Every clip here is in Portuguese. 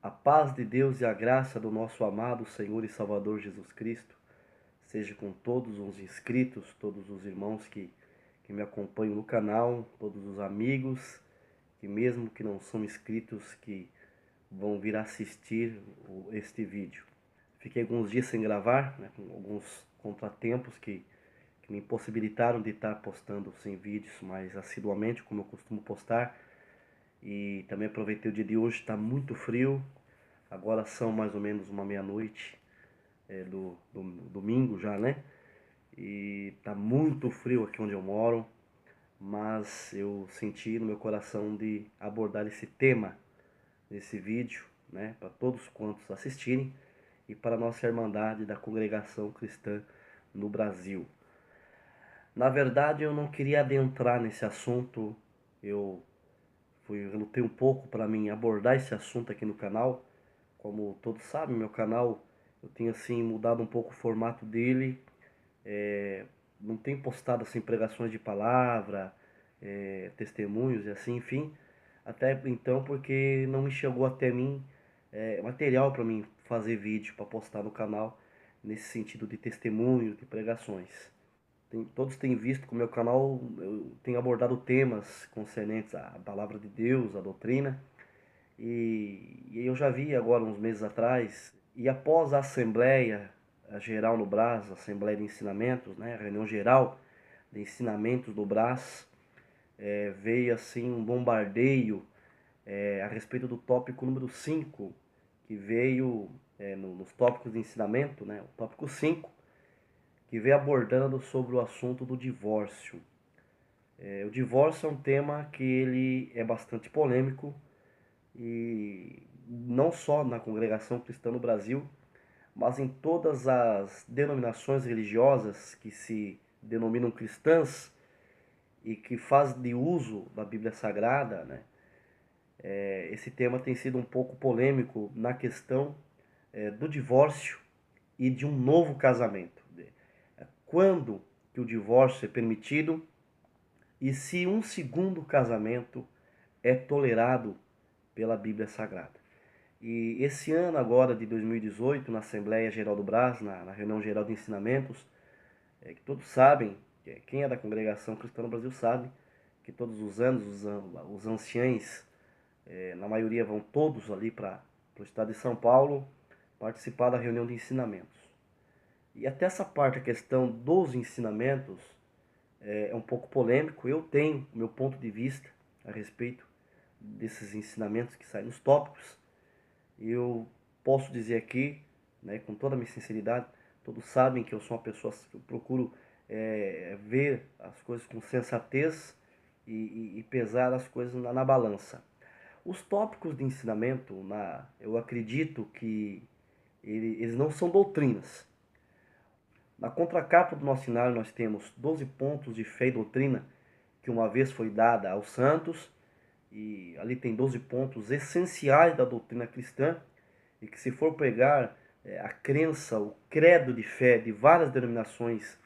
A paz de Deus e a graça do nosso amado Senhor e Salvador Jesus Cristo seja com todos os inscritos, todos os irmãos que me acompanham no canal, todos os amigos, que mesmo que não são inscritos, que vão vir assistir este vídeo. Fiquei alguns dias sem gravar, com alguns contratempos que me impossibilitaram de estar postando sem vídeos mais assiduamente, como eu costumo postar. E também aproveitei o dia de hoje, está muito frio. Agora são mais ou menos uma meia-noite do domingo já, né? E tá muito frio aqui onde eu moro, mas eu senti no meu coração de abordar esse tema nesse vídeo, né? Para todos quantos assistirem e para a nossa irmandade da congregação cristã no Brasil. Na verdade, eu não queria adentrar nesse assunto, eu relutei um pouco para mim abordar esse assunto aqui no canal. Como todos sabem, meu canal, eu tenho assim mudado um pouco o formato dele. Não tenho postado assim pregações de palavra, testemunhos e assim, enfim. Até então porque não me chegou até mim material para mim fazer vídeo para postar no canal nesse sentido de testemunho, de pregações. Todos têm visto que o meu canal eu tenho abordado temas concernentes à palavra de Deus, à doutrina. E eu já vi agora uns meses atrás, e após a Assembleia Geral no Brás, a Assembleia de Ensinamentos, né, a reunião geral de ensinamentos do Brás, veio assim um bombardeio a respeito do tópico número 5 que veio nos tópicos de ensinamento, né, o tópico 5 que veio abordando sobre o assunto do divórcio. O divórcio é um tema que ele é bastante polêmico, e não só na congregação cristã no Brasil, mas em todas as denominações religiosas que se denominam cristãs e que fazem de uso da Bíblia Sagrada, né? Esse tema tem sido um pouco polêmico na questão do divórcio e de um novo casamento. Quando que o divórcio é permitido e se um segundo casamento é tolerado pela Bíblia Sagrada. E esse ano agora de 2018, na Assembleia Geral do Brás, na reunião geral de ensinamentos, que todos sabem, quem é da congregação cristã no Brasil sabe, que todos os anos os anciães, na maioria vão todos ali para o estado de São Paulo, participar da reunião de ensinamentos. E até essa parte, a questão dos ensinamentos, é um pouco polêmico. Eu tenho meu ponto de vista a respeito desses ensinamentos que saem nos tópicos. Eu posso dizer aqui, né, com toda a minha sinceridade, todos sabem que eu sou uma pessoa que eu procuro ver as coisas com sensatez e pesar as coisas na balança. Os tópicos de ensinamento, eu acredito que eles não são doutrinas. Na contracapa do nosso cenário nós temos 12 pontos de fé e doutrina que uma vez foi dada aos santos, e ali tem 12 pontos essenciais da doutrina cristã, e que se for pegar a crença, o credo de fé de várias denominações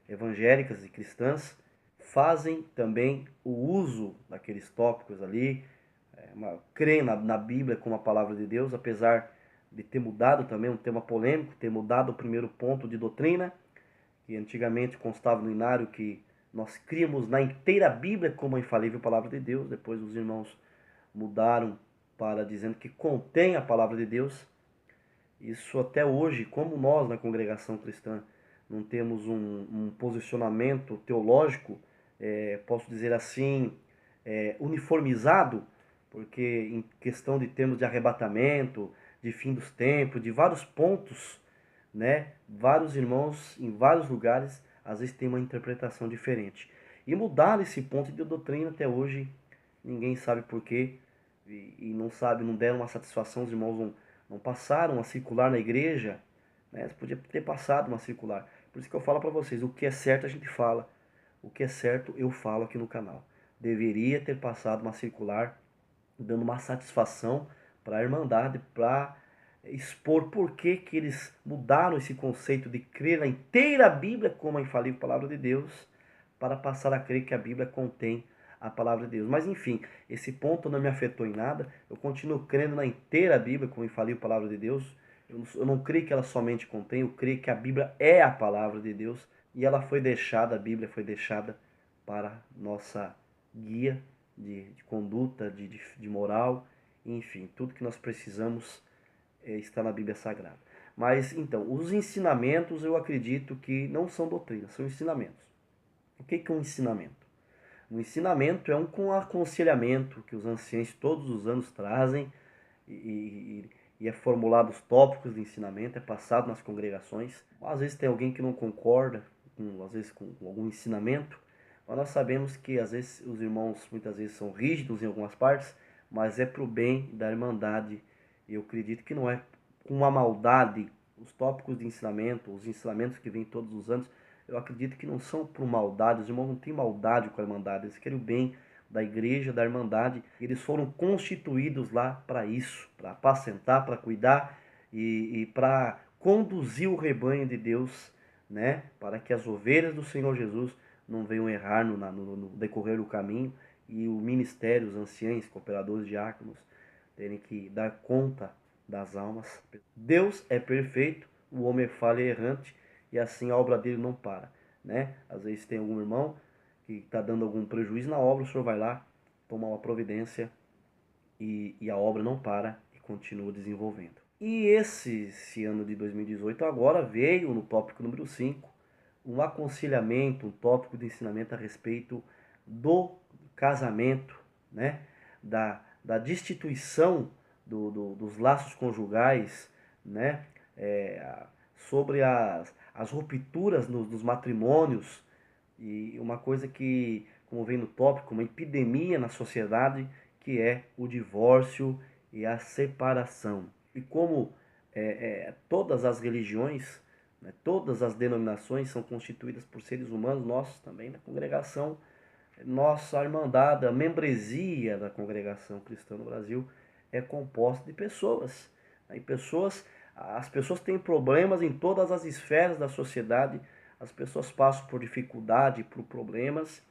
evangélicas e cristãs, fazem também o uso daqueles tópicos ali, creem na Bíblia como a palavra de Deus, apesar de ter mudado também, um tema polêmico, ter mudado o primeiro ponto de doutrina, que antigamente constava no inário que nós críamos na inteira Bíblia como a infalível palavra de Deus. Depois os irmãos mudaram para dizendo que contém a palavra de Deus. Isso até hoje, como nós na congregação cristã não temos um posicionamento teológico, posso dizer assim, uniformizado, porque em questão de termos de arrebatamento, de fim dos tempos, de vários pontos, né, vários irmãos em vários lugares às vezes têm uma interpretação diferente. E mudaram esse ponto de doutrina até hoje, ninguém sabe porquê, e não sabe, não deram uma satisfação, os irmãos não passaram a circular na igreja, né? Podia ter passado uma circular. Por isso que eu falo para vocês, o que é certo a gente fala, o que é certo eu falo aqui no canal. Deveria ter passado uma circular dando uma satisfação para a Irmandade, para expor por que eles mudaram esse conceito de crer na inteira Bíblia como a infalível palavra de Deus, para passar a crer que a Bíblia contém a palavra de Deus. Mas enfim, esse ponto não me afetou em nada. Eu continuo crendo na inteira Bíblia, como eu falei, a palavra de Deus. Eu não creio que ela somente contém, eu creio que a Bíblia é a palavra de Deus. E ela foi deixada, a Bíblia foi deixada para nossa guia de conduta, de moral, enfim, tudo que nós precisamos está na Bíblia Sagrada. Mas então, os ensinamentos eu acredito que não são doutrinas, são ensinamentos. O que é um ensinamento? Um ensinamento é um aconselhamento que os anciãos todos os anos trazem e é formulado os tópicos de ensinamento, é passado nas congregações. Às vezes tem alguém que não concorda, às vezes com algum ensinamento, mas nós sabemos que às vezes os irmãos muitas vezes são rígidos em algumas partes, mas é para o bem da irmandade. Eu acredito que não é com uma maldade. Os tópicos de ensinamento, os ensinamentos que vêm todos os anos, eu acredito que não são por maldade. Os irmãos não têm maldade com a irmandade, eles querem o bem da igreja, da irmandade. Eles foram constituídos lá para isso, para apacentar, para cuidar e para conduzir o rebanho de Deus, né? Para que as ovelhas do Senhor Jesus não venham errar no decorrer do caminho e o ministério, os anciãos, cooperadores, diáconos, terem que dar conta das almas. Deus é perfeito, o homem é falho e errante, e assim a obra dele não para, né? Às vezes tem algum irmão que está dando algum prejuízo na obra, o senhor vai lá, toma uma providência e a obra não para e continua desenvolvendo. E esse ano de 2018 agora veio no tópico número 5, um aconselhamento, um tópico de ensinamento a respeito do casamento, né? Da destituição dos laços conjugais, né? Sobre as rupturas dos matrimônios, e uma coisa que, como vem no tópico, uma epidemia na sociedade, que é o divórcio e a separação. E como todas as religiões, né, todas as denominações são constituídas por seres humanos, nós também na congregação, nossa irmandade, a membresia da congregação cristã no Brasil é composta de pessoas. E as pessoas têm problemas em todas as esferas da sociedade, as pessoas passam por dificuldade, por problemas,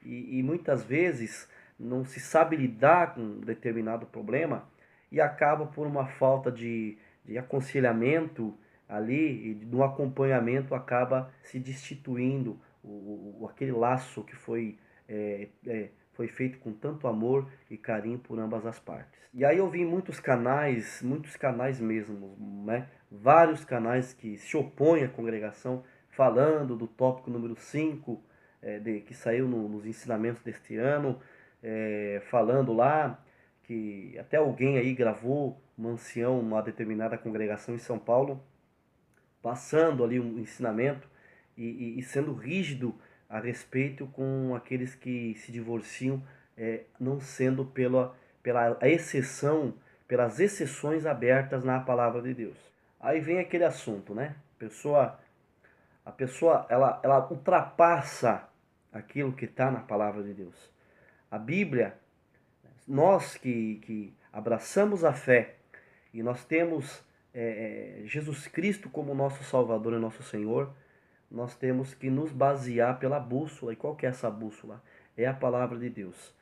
e muitas vezes não se sabe lidar com um determinado problema e acaba por uma falta de aconselhamento ali, e do acompanhamento, acaba se destituindo aquele laço que foi feito com tanto amor e carinho por ambas as partes. E aí eu vi muitos canais mesmo, né? Vários canais que se opõem à congregação, falando do tópico número 5, que saiu nos ensinamentos deste ano, falando lá que até alguém aí gravou um ancião, uma determinada congregação em São Paulo, passando ali um ensinamento e sendo rígido a respeito com aqueles que se divorciam, não sendo pela exceção, pelas exceções abertas na palavra de Deus. Aí vem aquele assunto, né? A pessoa ela ultrapassa aquilo que está na palavra de Deus. A Bíblia, nós que abraçamos a fé e nós temos Jesus Cristo como nosso Salvador e nosso Senhor, nós temos que nos basear pela bússola. E qual que é essa bússola? É a palavra de Deus.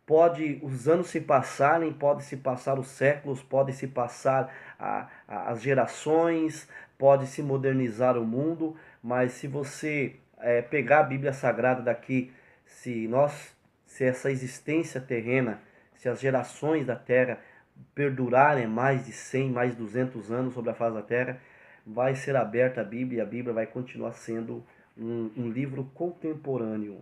Pode os anos se passarem, pode se passar os séculos, pode se passar as gerações, pode se modernizar o mundo, mas se você pegar a Bíblia Sagrada daqui, se essa existência terrena, se as gerações da Terra perdurarem mais de 100, mais de 200 anos sobre a face da Terra, vai ser aberta a Bíblia e a Bíblia vai continuar sendo um livro contemporâneo.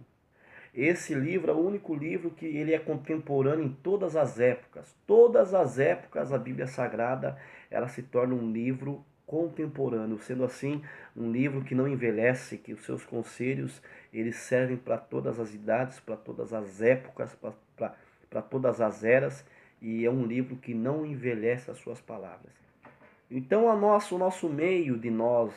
Esse livro é o único livro que ele é contemporâneo em todas as épocas. Todas as épocas a Bíblia Sagrada ela se torna um livro contemporâneo, sendo assim um livro que não envelhece, que os seus conselhos eles servem para todas as idades, para todas as épocas, para todas as eras, e é um livro que não envelhece as suas palavras. Então o nosso meio de nós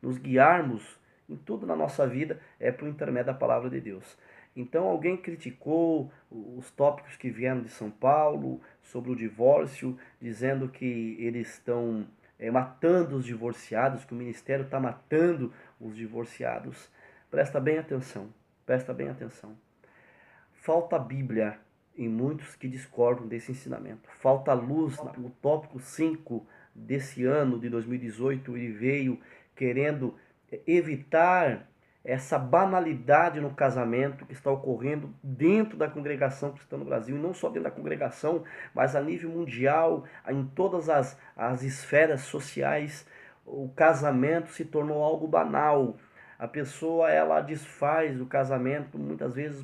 nos guiarmos em tudo na nossa vida é por intermédio da palavra de Deus. Então alguém criticou os tópicos que vieram de São Paulo sobre o divórcio, dizendo que eles estão matando os divorciados, que o ministério está matando os divorciados. Presta bem atenção, presta bem atenção. falta Bíblia em muitos que discordam desse ensinamento. Falta luz. O tópico 5 desse ano de 2018, ele veio querendo evitar essa banalidade no casamento que está ocorrendo dentro da congregação cristã no Brasil, e não só dentro da congregação, mas a nível mundial, em todas as esferas sociais. O casamento se tornou algo banal. A pessoa, ela desfaz o casamento muitas vezes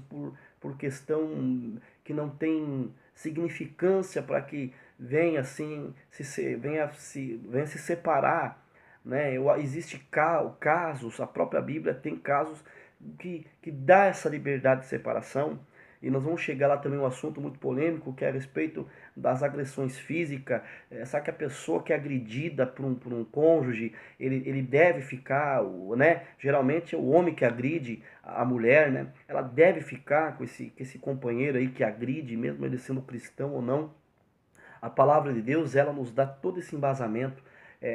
por questão que não tem significância, para que venha assim venha se separar, né? Existe casos, a própria Bíblia tem casos que dá essa liberdade de separação. E nós vamos chegar lá também um assunto muito polêmico, que é a respeito das agressões físicas. Sabe que a pessoa que é agredida por um cônjuge, ele deve ficar, né? Geralmente é o homem que agride a mulher, né? Ela deve ficar com esse companheiro aí que agride, mesmo ele sendo cristão ou não. A palavra de Deus, ela nos dá todo esse embasamento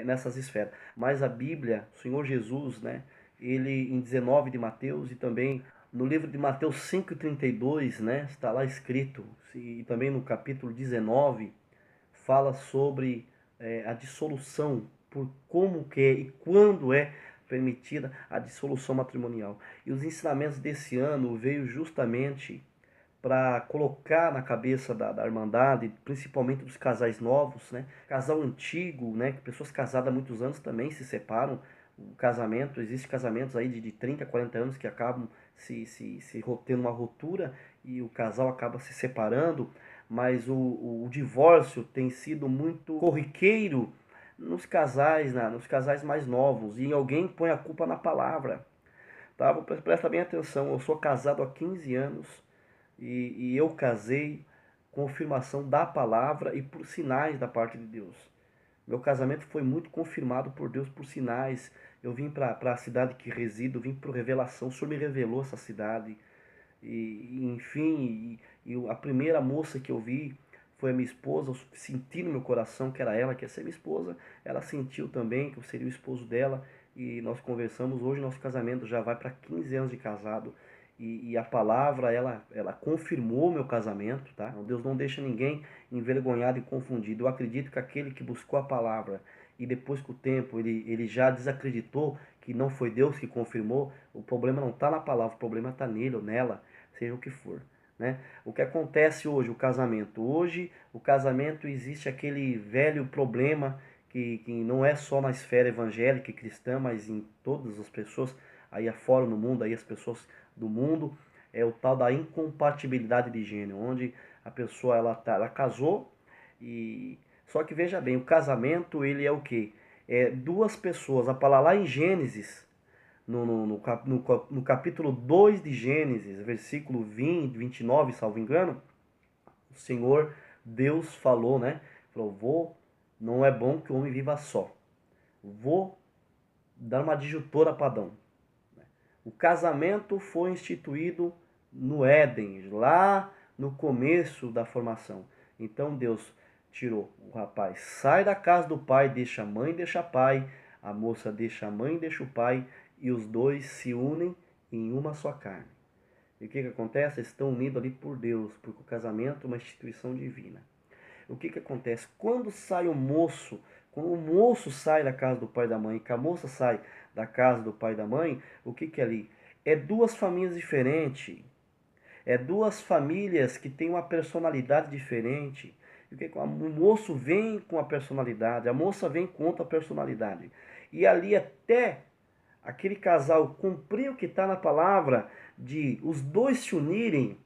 nessas esferas. Mas a Bíblia, o Senhor Jesus, né? Ele, em 19 de Mateus, e também no livro de Mateus 5,32, né? Está lá escrito, e também no capítulo 19, fala sobre a dissolução, por como que é e quando é permitida a dissolução matrimonial. E os ensinamentos desse ano veio justamente para colocar na cabeça da Irmandade, principalmente dos casais novos, né? Casal antigo, né? Pessoas casadas há muitos anos também se separam. O casamento, existe casamentos aí de 30, 40 anos que acabam tendo uma ruptura e o casal acaba se separando, mas o divórcio tem sido muito corriqueiro nos casais, nos casais mais novos, e alguém põe a culpa na palavra. Tá? Presta bem atenção, eu sou casado há 15 anos, e eu casei com confirmação da palavra e por sinais da parte de Deus. Meu casamento foi muito confirmado por Deus por sinais. Eu vim para a cidade que resido, vim por revelação. O Senhor me revelou essa cidade. Enfim, a primeira moça que eu vi foi a minha esposa. Eu senti no meu coração que era ela que ia ser minha esposa. Ela sentiu também que eu seria o esposo dela. E nós conversamos. Hoje nosso casamento já vai para 15 anos de casado. E a palavra, ela confirmou meu casamento, tá? Deus não deixa ninguém envergonhado e confundido. Eu acredito que aquele que buscou a palavra e depois com o tempo ele já desacreditou que não foi Deus que confirmou, o problema não está na palavra, o problema está nele ou nela, seja o que for, né? O que acontece hoje, o casamento? Hoje, o casamento, existe aquele velho problema que não é só na esfera evangélica e cristã, mas em todas as pessoas aí afora no mundo, aí as pessoas do mundo, é o tal da incompatibilidade de gênero, onde a pessoa ela casou, e só que veja bem, o casamento, ele é o quê? É duas pessoas. A palavra lá em Gênesis, no capítulo 2 de Gênesis, versículo 20, 29, salvo engano, o Senhor Deus falou, né? Falou, não é bom que o homem viva só. Vou dar uma adjutora para Adão. O casamento foi instituído no Éden, lá no começo da formação. Então Deus tirou o rapaz, sai da casa do pai, deixa a mãe, deixa pai, a moça deixa a mãe, deixa o pai, e os dois se unem em uma só carne. E o que acontece? Eles estão unidos ali por Deus, porque o casamento é uma instituição divina. O que acontece? Quando o moço sai da casa do pai e da mãe, que a moça sai da casa do pai e da mãe, o que é ali? É duas famílias diferentes. É duas famílias que têm uma personalidade diferente. O moço vem com a personalidade, a moça vem com outra personalidade. E ali, até aquele casal cumprir o que está na palavra, de os dois se unirem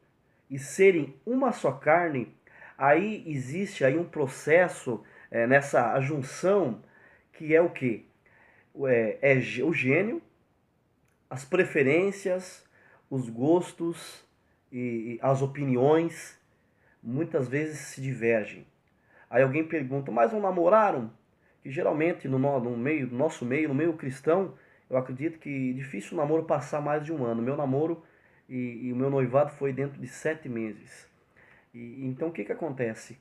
e serem uma só carne, aí existe aí um processo nessa junção, que é o que? É o gênio, as preferências, os gostos e as opiniões muitas vezes se divergem. Aí alguém pergunta, mas não namoraram? Que geralmente no nosso meio, no meio cristão, eu acredito que é difícil o namoro passar mais de um ano. Meu namoro e o meu noivado foi dentro de 7 meses. Então o que acontece?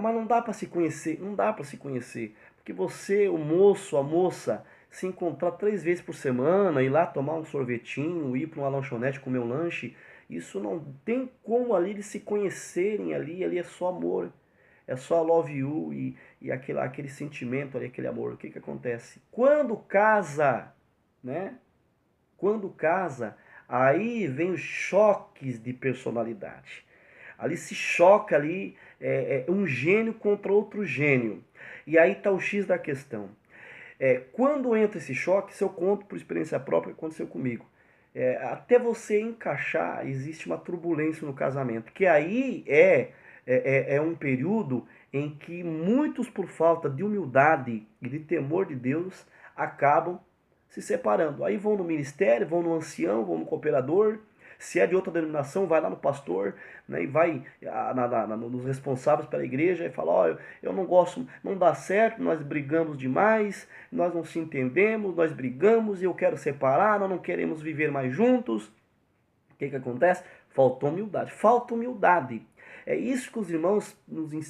Mas não dá para se conhecer, não dá para se conhecer, porque você, o moço, a moça, se encontrar 3 vezes por semana, ir lá tomar um sorvetinho, ir para uma lanchonete comer um lanche, Isso não tem como ali eles se conhecerem ali é só amor. É só love you e aquele sentimento ali, aquele amor. O que acontece? Quando casa, né? Quando casa, aí vem os choques de personalidade. Ali se choca ali um gênio contra outro gênio. E aí está o X da questão. Quando entra esse choque, se eu conto por experiência própria, aconteceu comigo. Até você encaixar, existe uma turbulência no casamento, que aí é um período em que muitos, por falta de humildade e de temor de Deus, acabam se separando. Aí vão no ministério, vão no ancião, vão no cooperador. Se é de outra denominação, vai lá no pastor, né, e vai nos responsáveis pela igreja e fala: ó, eu não gosto, não dá certo, nós brigamos demais, nós não se entendemos, nós brigamos e eu quero separar, nós não queremos viver mais juntos. O que acontece? Faltou humildade. Falta humildade. É isso que os irmãos,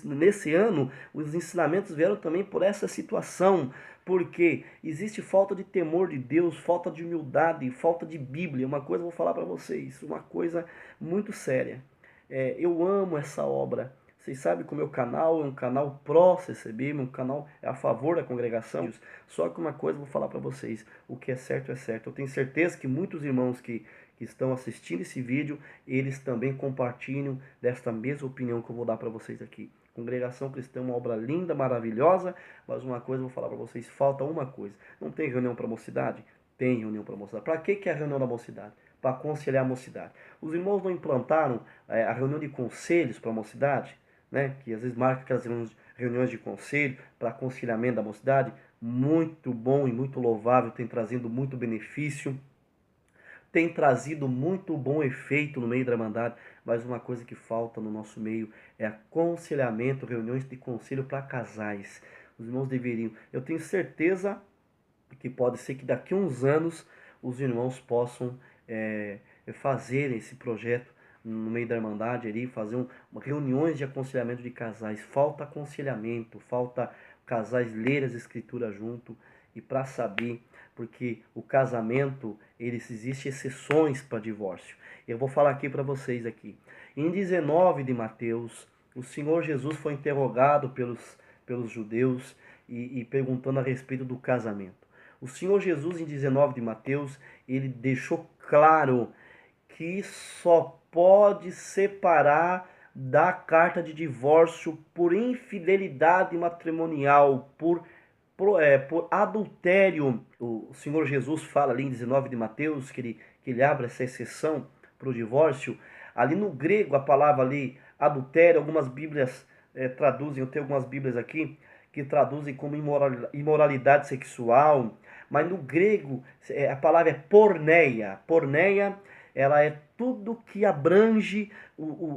nesse ano, os ensinamentos vieram também por essa situação, porque existe falta de temor de Deus, falta de humildade, falta de Bíblia. Uma coisa eu vou falar para vocês, uma coisa muito séria. Eu amo essa obra. Vocês sabem que o meu canal é um canal pró-CCB, um canal é a favor da congregação. Só que uma coisa eu vou falar para vocês, o que é certo é certo. Eu tenho certeza que muitos irmãos que estão assistindo esse vídeo, eles também compartilham desta mesma opinião que eu vou dar para vocês aqui. Congregação Cristã é uma obra linda, maravilhosa, mas uma coisa eu vou falar para vocês, falta uma coisa. Não tem reunião para mocidade? Tem reunião para mocidade. Para que é a reunião da mocidade? Para aconselhar a mocidade. Os irmãos não implantaram a reunião de conselhos para a mocidade, né? Que às vezes marca aquelas reuniões de conselho para aconselhamento da mocidade. Muito bom e muito louvável, tem trazido muito benefício, tem trazido muito bom efeito no meio da Irmandade, mas uma coisa que falta no nosso meio é aconselhamento, reuniões de conselho para casais. Os irmãos deveriam, eu tenho certeza que pode ser que daqui a uns anos os irmãos possam fazer esse projeto no meio da Irmandade ali, fazer reuniões de aconselhamento de casais. Falta aconselhamento, falta casais ler as escrituras junto e para saber, porque o casamento, existe exceções para divórcio. Eu vou falar aqui para vocês aqui. Em 19 de Mateus, o Senhor Jesus foi interrogado pelos judeus e perguntando a respeito do casamento. O Senhor Jesus, em 19 de Mateus, ele deixou claro que só pode separar da carta de divórcio por infidelidade matrimonial, por adultério. O Senhor Jesus fala ali em 19 de Mateus que ele abre essa exceção para o divórcio. Ali no grego, a palavra ali, adultério, algumas bíblias traduzem, eu tenho algumas bíblias aqui, que traduzem como imoralidade sexual, mas no grego a palavra é porneia. Porneia, ela é tudo que abrange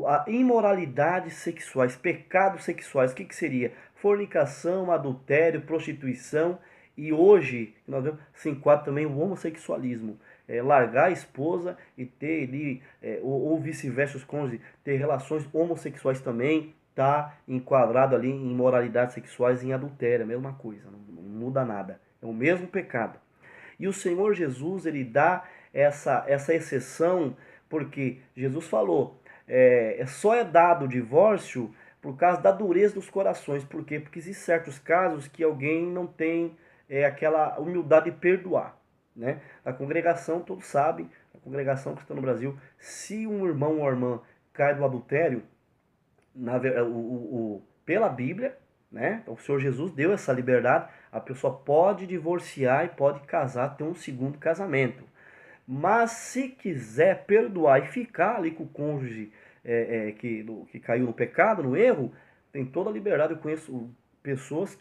a imoralidade sexuais, pecados sexuais. O que seria? Fornicação, adultério, prostituição e hoje nós vemos, se enquadra também o homossexualismo. Largar a esposa e ter ali, ou vice-versa, os cônjuges, ter relações homossexuais também, tá enquadrado ali em imoralidades sexuais e em adultério, a mesma coisa, não muda nada, é o mesmo pecado. E o Senhor Jesus, ele dá essa exceção, porque Jesus falou, só é dado o divórcio por causa da dureza dos corações. Por quê? Porque existem certos casos que alguém não tem aquela humildade de perdoar. Né? A congregação, todos sabem, a congregação cristã no Brasil, se um irmão ou irmã cai do adultério, pela Bíblia, né? Então, o Senhor Jesus deu essa liberdade, a pessoa pode divorciar e pode casar, ter um segundo casamento. Mas se quiser perdoar e ficar ali com o cônjuge que caiu no pecado, no erro, tem toda a liberdade. Eu conheço pessoas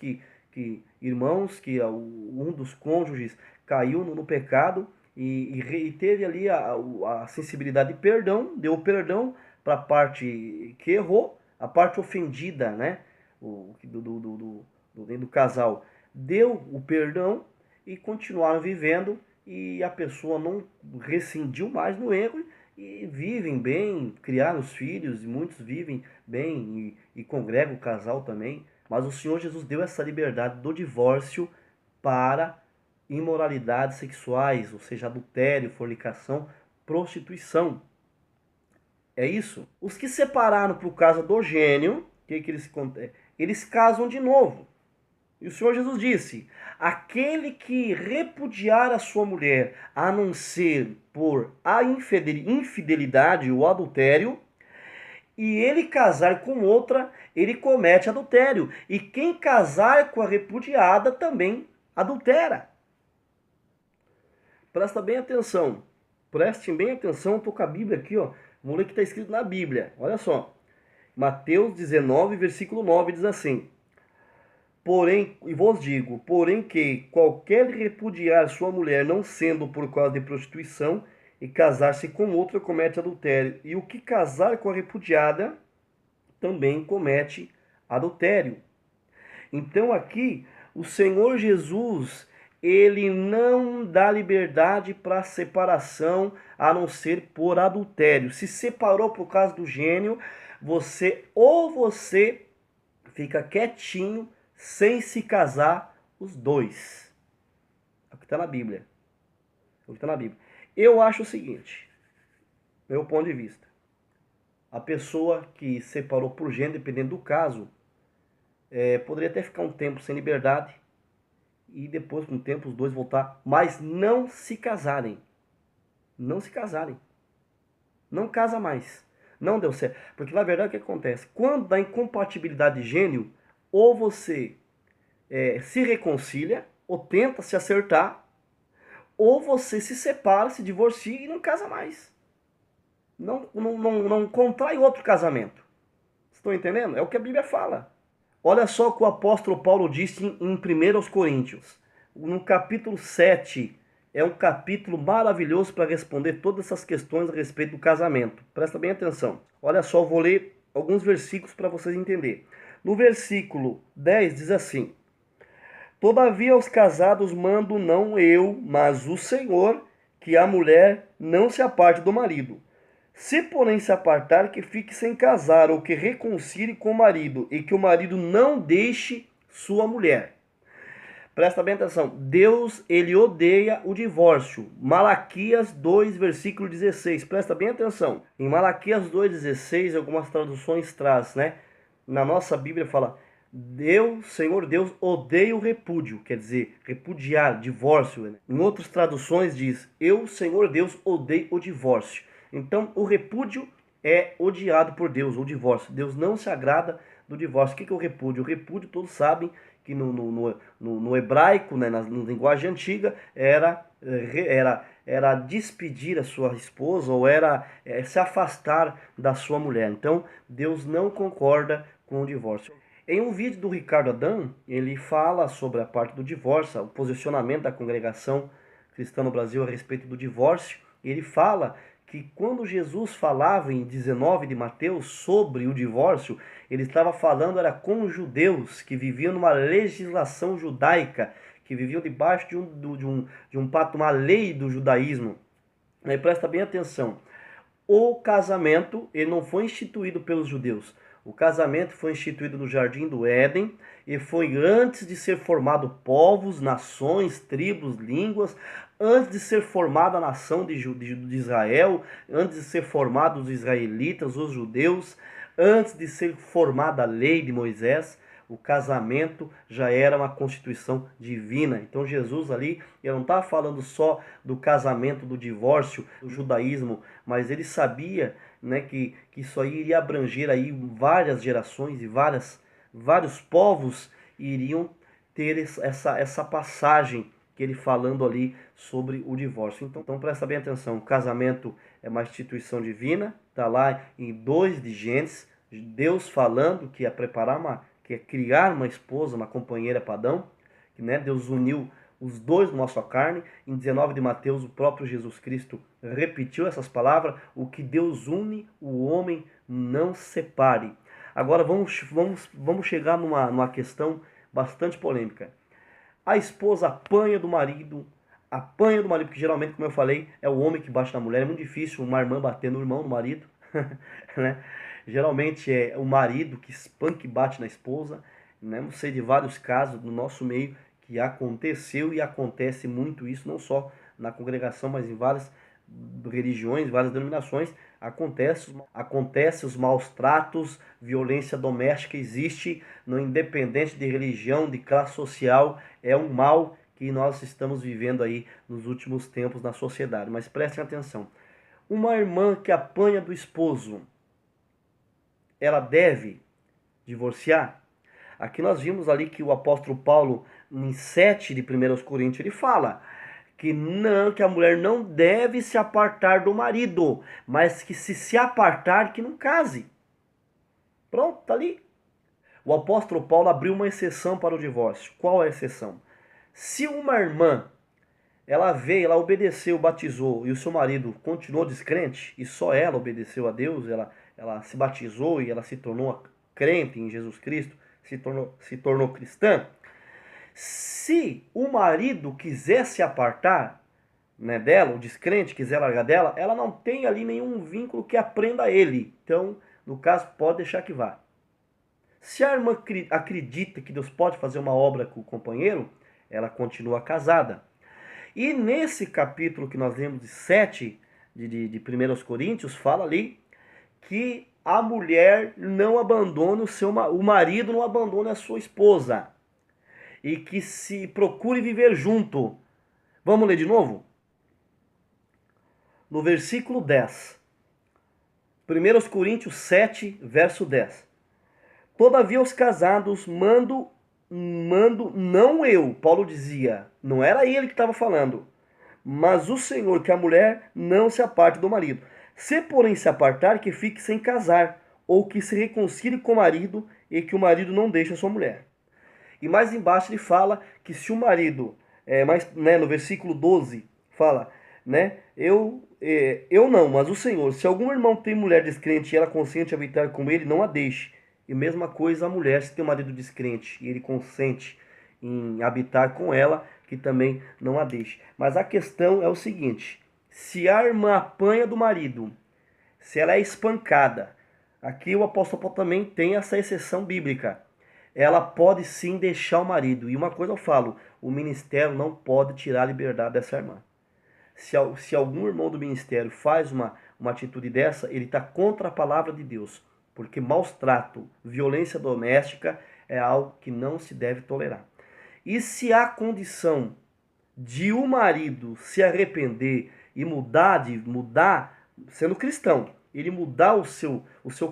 irmãos, que um dos cônjuges caiu no pecado e teve ali a sensibilidade de perdão, deu perdão para a parte que errou, a parte ofendida, né, do casal, deu o perdão e continuaram vivendo e a pessoa não rescindiu mais no erro e vivem bem, criaram os filhos e muitos vivem bem e congregam o casal também. Mas o Senhor Jesus deu essa liberdade do divórcio para imoralidades sexuais, ou seja, adultério, fornicação, prostituição. É isso? Os que separaram por causa do gênio, eles casam de novo. E o Senhor Jesus disse: aquele que repudiar a sua mulher, a não ser por a infidelidade ou adultério, e ele casar com outra, ele comete adultério. E quem casar com a repudiada também adultera. Presta bem atenção. Prestem bem atenção, estou com a Bíblia aqui, ó. Vamos ler o que está escrito na Bíblia. Olha só. Mateus 19, versículo 9 diz assim: porém, e vos digo, porém que qualquer repudiar sua mulher, não sendo por causa de prostituição, e casar-se com outra, comete adultério. E o que casar com a repudiada, também comete adultério. Então aqui, o Senhor Jesus, ele não dá liberdade para separação, a não ser por adultério. Se separou por causa do gênio, você fica quietinho, sem se casar, os dois. É o que está na Bíblia. É o que está na Bíblia. Eu acho o seguinte, meu ponto de vista. A pessoa que separou por gênero, dependendo do caso, poderia até ficar um tempo sem liberdade e depois, com o tempo, os dois voltar, mas não se casarem. Não se casarem. Não casa mais. Não deu certo. Porque na verdade o que acontece? Quando dá incompatibilidade de gênio, ou você se reconcilia, ou tenta se acertar, ou você se separa, se divorcia e não casa mais. Não contrai outro casamento. Estão entendendo? É o que a Bíblia fala. Olha só o que o apóstolo Paulo disse em 1 Coríntios. No capítulo 7, é um capítulo maravilhoso para responder todas essas questões a respeito do casamento. Presta bem atenção. Olha só, eu vou ler alguns versículos para vocês entenderem. No versículo 10 diz assim: todavia aos casados mando não eu, mas o Senhor, que a mulher não se aparte do marido. Se porém se apartar, que fique sem casar, ou que reconcilie com o marido, e que o marido não deixe sua mulher. Presta bem atenção. Deus, ele odeia o divórcio. Malaquias 2, versículo 16. Presta bem atenção. Em Malaquias 2,16, algumas traduções traz, né? Na nossa Bíblia fala: Deus, Senhor Deus, odeia o repúdio. Quer dizer, repudiar, divórcio. Né? Em outras traduções diz: eu, Senhor Deus, odeio o divórcio. Então, o repúdio é odiado por Deus, o divórcio. Deus não se agrada do divórcio. O que é o repúdio? O repúdio, todos sabem que no hebraico, né, na linguagem antiga, era despedir a sua esposa, ou era se afastar da sua mulher. Então, Deus não concorda com o divórcio. Em um vídeo do Ricardo Adam, ele fala sobre a parte do divórcio, o posicionamento da congregação cristã no Brasil a respeito do divórcio. Ele fala que quando Jesus falava em 19 de Mateus sobre o divórcio, ele estava falando era com os judeus que viviam numa legislação judaica, que viviam debaixo de uma lei do judaísmo. Aí presta bem atenção. O casamento ele não foi instituído pelos judeus. O casamento foi instituído no Jardim do Éden e foi antes de ser formado povos, nações, tribos, línguas, antes de ser formada a nação de Israel, antes de ser formados os israelitas, os judeus, antes de ser formada a lei de Moisés. O casamento já era uma constituição divina. Então Jesus ali, ele não estava falando só do casamento, do divórcio, do judaísmo, mas ele sabia, né, que isso aí iria abranger aí várias gerações e vários povos iriam ter essa passagem que ele falando ali sobre o divórcio. Então presta bem atenção, o casamento é uma instituição divina, está lá em 2 de Gênesis, Deus falando que ia que é criar uma esposa, uma companheira para Adão, que né, Deus uniu os dois numa só carne. Em 19 de Mateus, o próprio Jesus Cristo repetiu essas palavras: o que Deus une, o homem não separe. Agora vamos chegar numa questão bastante polêmica. A esposa apanha do marido, porque geralmente, como eu falei, é o homem que bate na mulher. É muito difícil uma irmã bater no irmão, no marido, né? Geralmente é o marido que espanca e bate na esposa, né? Não sei de vários casos no nosso meio que aconteceu e acontece muito isso, não só na congregação, mas em várias religiões, várias denominações. Acontece os maus tratos, violência doméstica existe, no independente de religião, de classe social, é um mal que nós estamos vivendo aí nos últimos tempos na sociedade. Mas prestem atenção, uma irmã que apanha do esposo, ela deve divorciar? Aqui nós vimos ali que o apóstolo Paulo, em 7 de 1 Coríntios, ele fala que não, que a mulher não deve se apartar do marido, mas que se apartar, que não case. Pronto, tá ali. O apóstolo Paulo abriu uma exceção para o divórcio. Qual é a exceção? Se uma irmã, ela veio, ela obedeceu, batizou, e o seu marido continuou descrente, e só ela obedeceu a Deus, ela se batizou e ela se tornou crente em Jesus Cristo, se tornou cristã. Se o marido quiser se apartar, né, dela, o descrente quiser largar dela, ela não tem ali nenhum vínculo que aprenda a ele. Então, no caso, pode deixar que vá. Se a irmã acredita que Deus pode fazer uma obra com o companheiro, ela continua casada. E nesse capítulo que nós lemos de 7 de 1 Coríntios, fala ali que a mulher não abandone o marido não abandone a sua esposa. E que se procure viver junto. Vamos ler de novo? No versículo 10. 1 Coríntios 7, verso 10. Todavia os casados mando, não eu, Paulo dizia, não era ele que estava falando, mas o Senhor, que a mulher não se aparte do marido. Se porém se apartar, que fique sem casar, ou que se reconcilie com o marido, e que o marido não deixe a sua mulher. E mais embaixo ele fala que se o marido, no versículo 12, fala, né, eu não, mas o Senhor, se algum irmão tem mulher descrente e ela consente habitar com ele, não a deixe. E mesma coisa a mulher, se tem um marido descrente e ele consente em habitar com ela, que também não a deixe. Mas a questão é o seguinte, se a irmã apanha do marido, se ela é espancada, aqui o apóstolo Paulo também tem essa exceção bíblica, ela pode sim deixar o marido. E uma coisa eu falo, o ministério não pode tirar a liberdade dessa irmã. Se algum irmão do ministério faz uma atitude dessa, ele está contra a palavra de Deus. Porque maus trato, violência doméstica é algo que não se deve tolerar. E se há condição de o marido se arrepender e mudar, sendo cristão, ele mudar o seu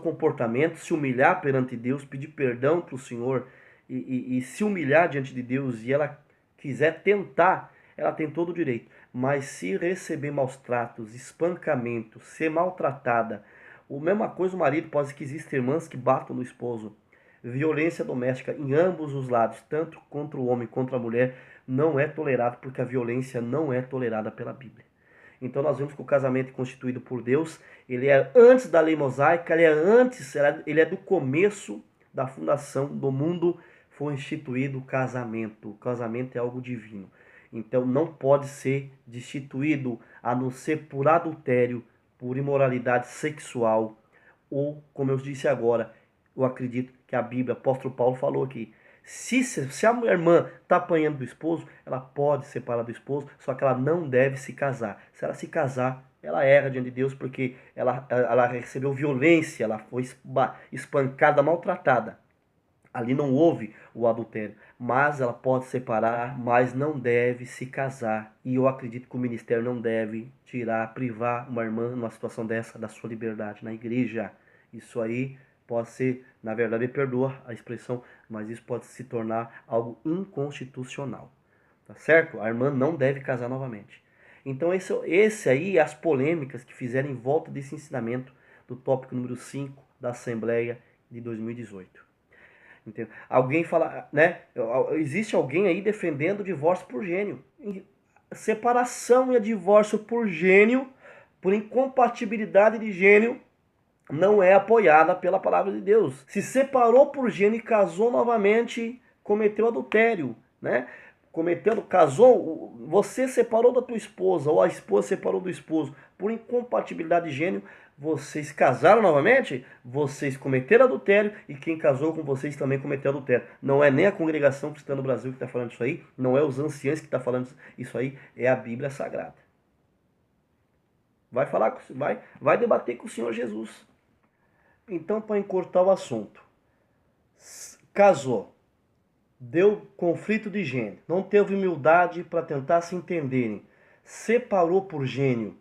comportamento, se humilhar perante Deus, pedir perdão para o Senhor e se humilhar diante de Deus, e ela quiser tentar, ela tem todo o direito. Mas se receber maus tratos, espancamento, ser maltratada, a mesma coisa o marido, pode que existem irmãs que batam no esposo. Violência doméstica em ambos os lados, tanto contra o homem quanto a mulher, não é tolerado, porque a violência não é tolerada pela Bíblia. Então nós vemos que o casamento constituído por Deus, ele é antes da lei mosaica, ele é do começo da fundação do mundo, foi instituído o casamento. O casamento é algo divino. Então não pode ser destituído, a não ser por adultério, por imoralidade sexual, ou, como eu disse agora, eu acredito que a Bíblia, o apóstolo Paulo falou aqui, se a irmã está apanhando do esposo, ela pode separar do esposo, só que ela não deve se casar. Se ela se casar, ela erra diante de Deus, porque ela recebeu violência, ela foi espancada, maltratada. Ali não houve o adultério, mas ela pode separar, mas não deve se casar. E eu acredito que o ministério não deve privar uma irmã numa situação dessa da sua liberdade na igreja. Isso aí pode ser, na verdade, me perdoa a expressão, mas isso pode se tornar algo inconstitucional. Tá certo? A irmã não deve casar novamente. Então esse aí, as polêmicas que fizeram em volta desse ensinamento do tópico número 5 da Assembleia de 2018. Entendeu? Alguém fala, né? Existe alguém aí defendendo o divórcio por gênio. Separação e divórcio por gênio, por incompatibilidade de gênio, não é apoiada pela palavra de Deus. Se separou por gênio e casou novamente, cometeu adultério, né? Casou, você separou da tua esposa, ou a esposa separou do esposo, por incompatibilidade de gênero, vocês casaram novamente, vocês cometeram adultério, e quem casou com vocês também cometeu adultério. Não é nem a congregação cristã do Brasil que está falando isso aí, não é os anciãos que estão falando isso aí, é a Bíblia Sagrada. Vai falar com, vai debater com o Senhor Jesus. Então, para encurtar o assunto, casou, deu conflito de gênero, não teve humildade para tentar se entenderem, separou por gênio,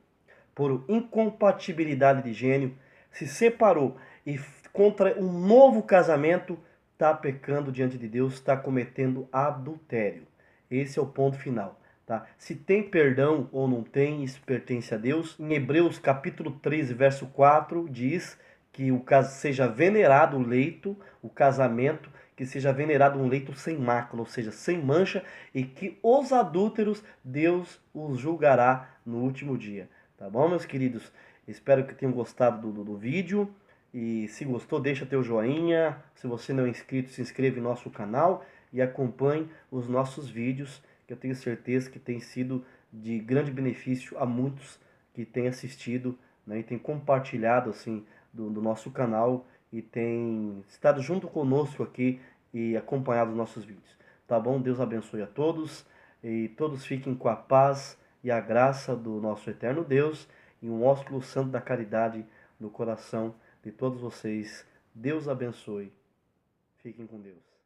por incompatibilidade de gênio, se separou e contra um novo casamento, está pecando diante de Deus, está cometendo adultério. Esse é o ponto final. Tá? Se tem perdão ou não tem, isso pertence a Deus. Em Hebreus capítulo 13, verso 4, diz que o caso seja venerado o leito, o casamento, que seja venerado um leito sem mácula, ou seja, sem mancha, e que os adúlteros Deus os julgará no último dia. Tá bom, meus queridos? Espero que tenham gostado do vídeo. E se gostou, deixa teu joinha. Se você não é inscrito, se inscreva em nosso canal e acompanhe os nossos vídeos, que eu tenho certeza que tem sido de grande benefício a muitos que têm assistido, né, e têm compartilhado assim do nosso canal e têm estado junto conosco aqui e acompanhado os nossos vídeos. Tá bom? Deus abençoe a todos e todos fiquem com a paz e a graça do nosso eterno Deus e um ósculo santo da caridade no coração de todos vocês. Deus abençoe. Fiquem com Deus.